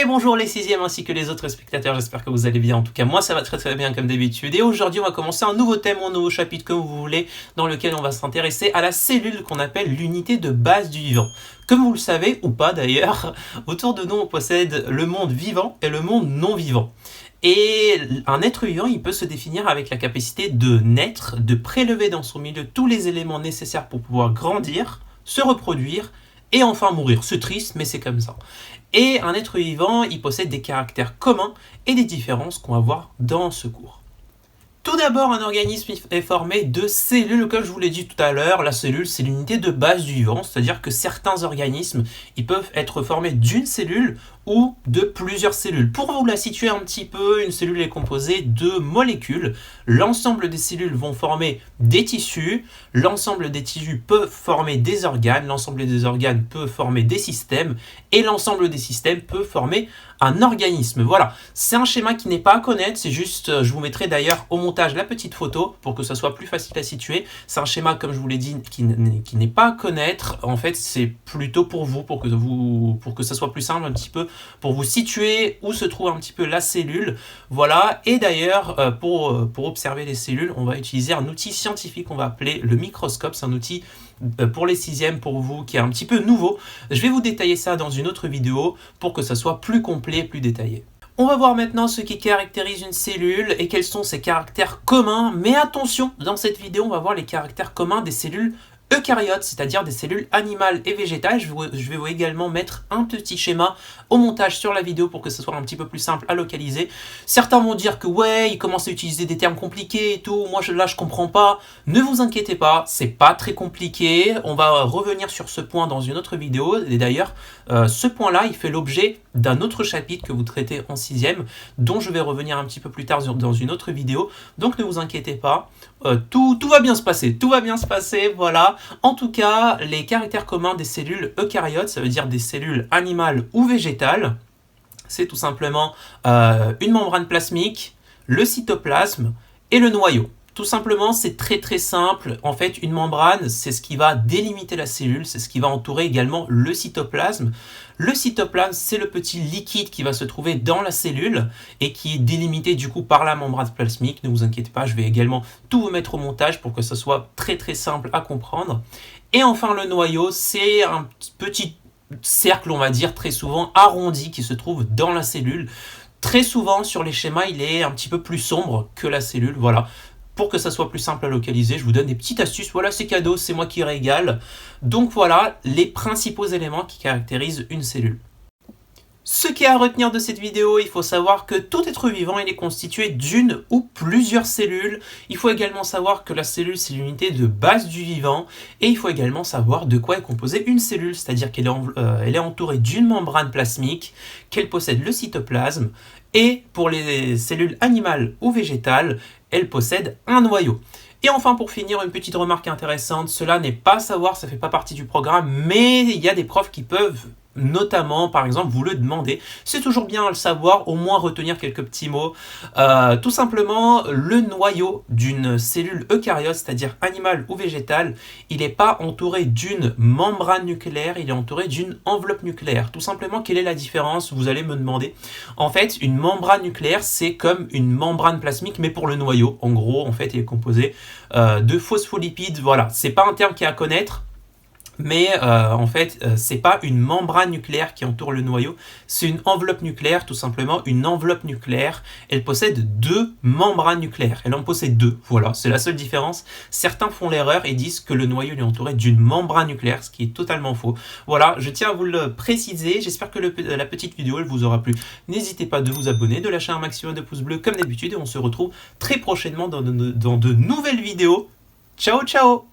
Et bonjour les sixièmes ainsi que les autres spectateurs, j'espère que vous allez bien. En tout cas, moi ça va très bien comme d'habitude. Et aujourd'hui, on va commencer un nouveau thème, un nouveau chapitre comme vous voulez, dans lequel on va s'intéresser à la cellule qu'on appelle l'unité de base du vivant. Comme vous le savez, ou pas d'ailleurs, autour de nous on possède le monde vivant et le monde non vivant. Et un être vivant, il peut se définir avec la capacité de naître, de prélever dans son milieu tous les éléments nécessaires pour pouvoir grandir, se reproduire et enfin mourir. C'est triste, mais c'est comme ça. Et un être vivant, il possède des caractères communs et des différences qu'on va voir dans ce cours. Tout d'abord, un organisme est formé de cellules. Comme je vous l'ai dit tout à l'heure, la cellule, c'est l'unité de base du vivant, c'est-à-dire que certains organismes, ils peuvent être formés d'une cellule ou de plusieurs cellules. Pour vous la situer un petit peu, une cellule est composée de molécules. L'ensemble des cellules vont former des tissus, l'ensemble des tissus peut former des organes, l'ensemble des organes peut former des systèmes, et l'ensemble des systèmes peut former un organisme. Voilà, c'est un schéma qui n'est pas à connaître, c'est juste, je vous mettrai d'ailleurs au montage la petite photo pour que ça soit plus facile à situer. C'est un schéma, comme je vous l'ai dit, qui n'est pas à connaître. En fait, c'est plutôt pour vous, pour que ça soit plus simple un petit peu, pour vous situer où se trouve un petit peu la cellule. Voilà, et d'ailleurs, pour observer les cellules, on va utiliser un outil scientifique qu'on va appeler le microscope. C'est un outil pour les sixièmes, pour vous, qui est un petit peu nouveau. Je vais vous détailler ça dans une autre vidéo pour que ça soit plus complet, plus détaillé. On va voir maintenant ce qui caractérise une cellule et quels sont ses caractères communs. Mais attention, dans cette vidéo, on va voir les caractères communs des cellules eucaryotes, c'est-à-dire des cellules animales et végétales. Je vais également mettre un petit schéma au montage sur la vidéo pour que ce soit un petit peu plus simple à localiser. Certains vont dire que ouais, ils commencent à utiliser des termes compliqués et tout. Moi, là, je comprends pas. Ne vous inquiétez pas, c'est pas très compliqué. On va revenir sur ce point dans une autre vidéo. Et d'ailleurs, ce point-là, il fait l'objet d'un autre chapitre que vous traitez en sixième, dont je vais revenir un petit peu plus tard dans une autre vidéo. Donc, ne vous inquiétez pas. Tout va bien se passer. Tout va bien se passer, voilà. En tout cas, les caractères communs des cellules eucaryotes, ça veut dire des cellules animales ou végétales, c'est tout simplement une membrane plasmique, le cytoplasme et le noyau. Tout simplement, c'est très simple. En fait, une membrane, c'est ce qui va délimiter la cellule, c'est ce qui va entourer également le cytoplasme. Le cytoplasme, c'est le petit liquide qui va se trouver dans la cellule et qui est délimité du coup par la membrane plasmique. Ne vous inquiétez pas, je vais également tout vous mettre au montage pour que ce soit très simple à comprendre. Et enfin, le noyau, c'est un petit cercle, on va dire, très souvent arrondi qui se trouve dans la cellule. Très souvent, sur les schémas, il est un petit peu plus sombre que la cellule, voilà. Pour que ça soit plus simple à localiser, je vous donne des petites astuces. Voilà, c'est cadeau, c'est moi qui régale. Donc voilà, les principaux éléments qui caractérisent une cellule. Ce qui est à retenir de cette vidéo, il faut savoir que tout être vivant il est constitué d'une ou plusieurs cellules. Il faut également savoir que la cellule, c'est l'unité de base du vivant. Et il faut également savoir de quoi est composée une cellule, c'est-à-dire qu'elle est entourée d'une membrane plasmique, qu'elle possède le cytoplasme. Et pour les cellules animales ou végétales, elle possède un noyau. Et enfin, pour finir, une petite remarque intéressante, cela n'est pas à savoir, ça ne fait pas partie du programme, mais il y a des profs qui peuvent notamment, par exemple, vous le demander. C'est toujours bien à le savoir, au moins retenir quelques petits mots. Tout simplement, le noyau d'une cellule eucaryote, c'est-à-dire animale ou végétale, il n'est pas entouré d'une membrane nucléaire, il est entouré d'une enveloppe nucléaire. Tout simplement, quelle est la différence? Vous allez me demander. En fait, une membrane nucléaire, c'est comme une membrane plasmique, mais pour le noyau. En gros, en fait, il est composé de phospholipides. Voilà, c'est pas un terme qui est à connaître. Mais en fait, c'est pas une membrane nucléaire qui entoure le noyau, c'est une enveloppe nucléaire, tout simplement. Une enveloppe nucléaire, elle possède deux membranes nucléaires. Elle en possède deux, voilà, c'est la seule différence. Certains font l'erreur et disent que le noyau est entouré d'une membrane nucléaire, ce qui est totalement faux. Voilà, je tiens à vous le préciser. J'espère que la petite vidéo, elle vous aura plu. N'hésitez pas de vous abonner, de lâcher un maximum de pouces bleus comme d'habitude. Et on se retrouve très prochainement dans de nouvelles vidéos. Ciao, ciao!